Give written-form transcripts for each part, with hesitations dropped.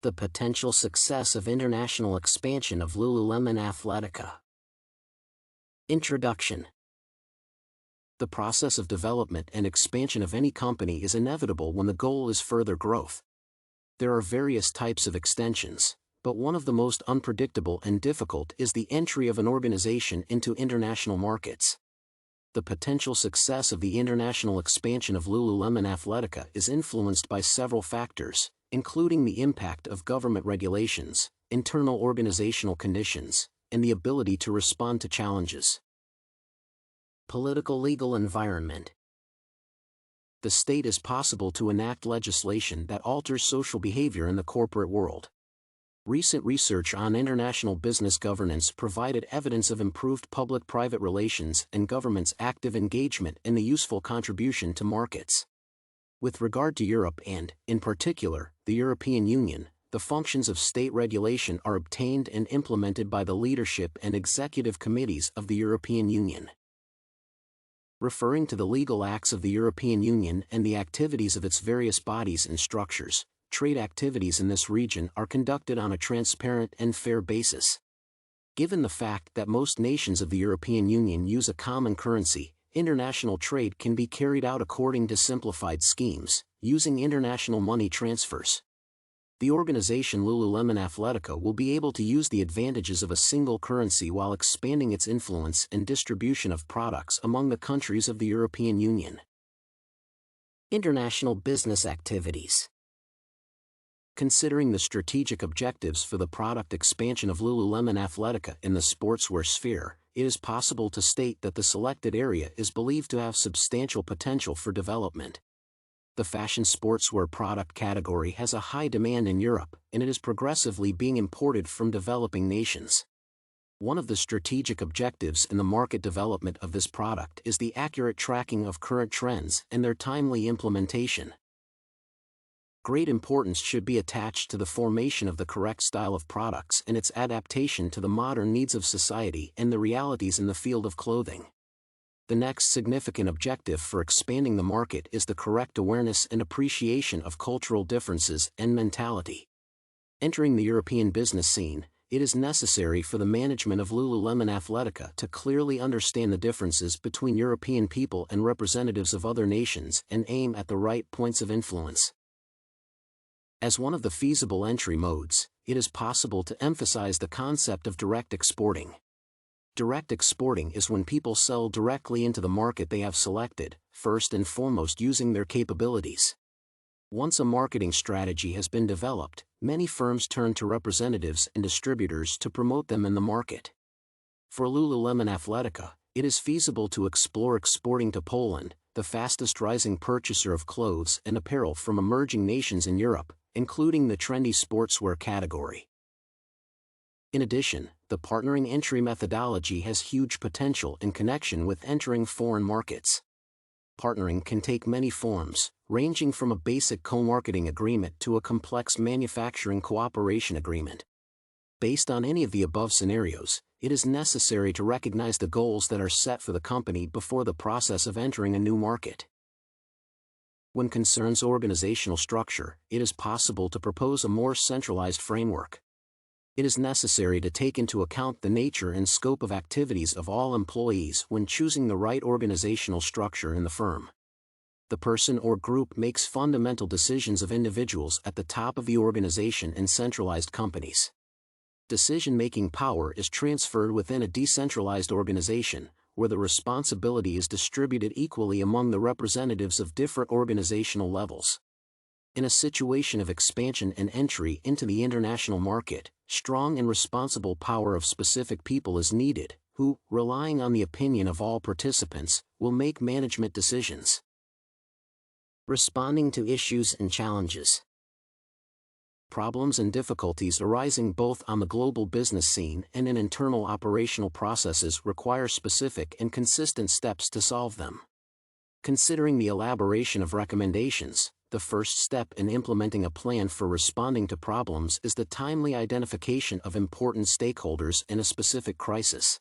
The potential success of international expansion of Lululemon Athletica. Introduction. The process of development and expansion of any company is inevitable when the goal is further growth. There are various types of extensions, but one of the most unpredictable and difficult is the entry of an organization into international markets. The potential success of the international expansion of Lululemon Athletica is influenced by several factors, including the impact of government regulations, internal organizational conditions, and the ability to respond to challenges. Political legal environment. The state is possible to enact legislation that alters social behavior in the corporate world. Recent research on international business governance provided evidence of improved public-private relations and government's active engagement in the useful contribution to markets. With regard to Europe and, in particular, the European Union, the functions of state regulation are obtained and implemented by the leadership and executive committees of the European Union. Referring to the legal acts of the European Union and the activities of its various bodies and structures, trade activities in this region are conducted on a transparent and fair basis. Given the fact that most nations of the European Union use a common currency, international trade can be carried out according to simplified schemes, using international money transfers. The organization Lululemon Athletica will be able to use the advantages of a single currency while expanding its influence and distribution of products among the countries of the European Union. International business activities. Considering the strategic objectives for the product expansion of Lululemon Athletica in the sportswear sphere, it is possible to state that the selected area is believed to have substantial potential for development. The fashion sportswear product category has a high demand in Europe, and it is progressively being imported from developing nations. One of the strategic objectives in the market development of this product is the accurate tracking of current trends and their timely implementation. Great importance should be attached to the formation of the correct style of products and its adaptation to the modern needs of society and the realities in the field of clothing. The next significant objective for expanding the market is the correct awareness and appreciation of cultural differences and mentality. Entering the European business scene, it is necessary for the management of Lululemon Athletica to clearly understand the differences between European people and representatives of other nations and aim at the right points of influence. As one of the feasible entry modes, it is possible to emphasize the concept of direct exporting. Direct exporting is when people sell directly into the market they have selected, first and foremost using their capabilities. Once a marketing strategy has been developed, many firms turn to representatives and distributors to promote them in the market. For Lululemon Athletica, it is feasible to explore exporting to Poland, the fastest rising purchaser of clothes and apparel from emerging nations in Europe, including the trendy sportswear category. In addition, the partnering entry methodology has huge potential in connection with entering foreign markets. Partnering can take many forms, ranging from a basic co-marketing agreement to a complex manufacturing cooperation agreement. Based on any of the above scenarios, it is necessary to recognize the goals that are set for the company before the process of entering a new market. When concerns organizational structure, it is possible to propose a more centralized framework. It is necessary to take into account the nature and scope of activities of all employees when choosing the right organizational structure in the firm. The person or group makes fundamental decisions of individuals at the top of the organization in centralized companies. Decision-making power is transferred within a decentralized organization, where the responsibility is distributed equally among the representatives of different organizational levels. In a situation of expansion and entry into the international market, strong and responsible power of specific people is needed, who, relying on the opinion of all participants, will make management decisions. Responding to issues and challenges. Problems and difficulties arising both on the global business scene and in internal operational processes require specific and consistent steps to solve them. Considering the elaboration of recommendations, the first step in implementing a plan for responding to problems is the timely identification of important stakeholders in a specific crisis.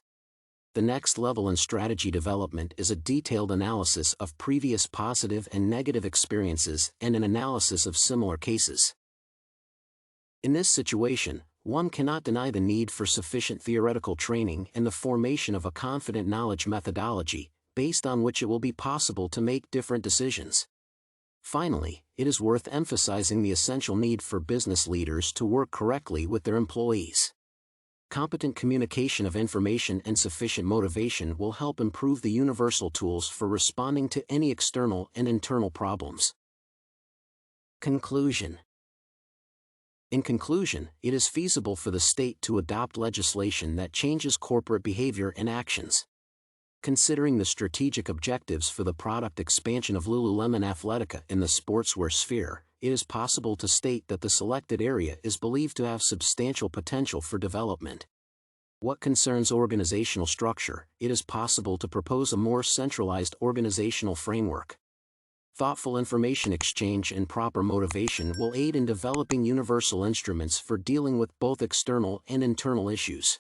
The next level in strategy development is a detailed analysis of previous positive and negative experiences and an analysis of similar cases. In this situation, one cannot deny the need for sufficient theoretical training and the formation of a confident knowledge methodology, based on which it will be possible to make different decisions. Finally, it is worth emphasizing the essential need for business leaders to work correctly with their employees. Competent communication of information and sufficient motivation will help improve the universal tools for responding to any external and internal problems. Conclusion. In conclusion, it is feasible for the state to adopt legislation that changes corporate behavior and actions. Considering the strategic objectives for the product expansion of Lululemon Athletica in the sportswear sphere, it is possible to state that the selected area is believed to have substantial potential for development. What concerns organizational structure, it is possible to propose a more centralized organizational framework. Thoughtful information exchange and proper motivation will aid in developing universal instruments for dealing with both external and internal issues.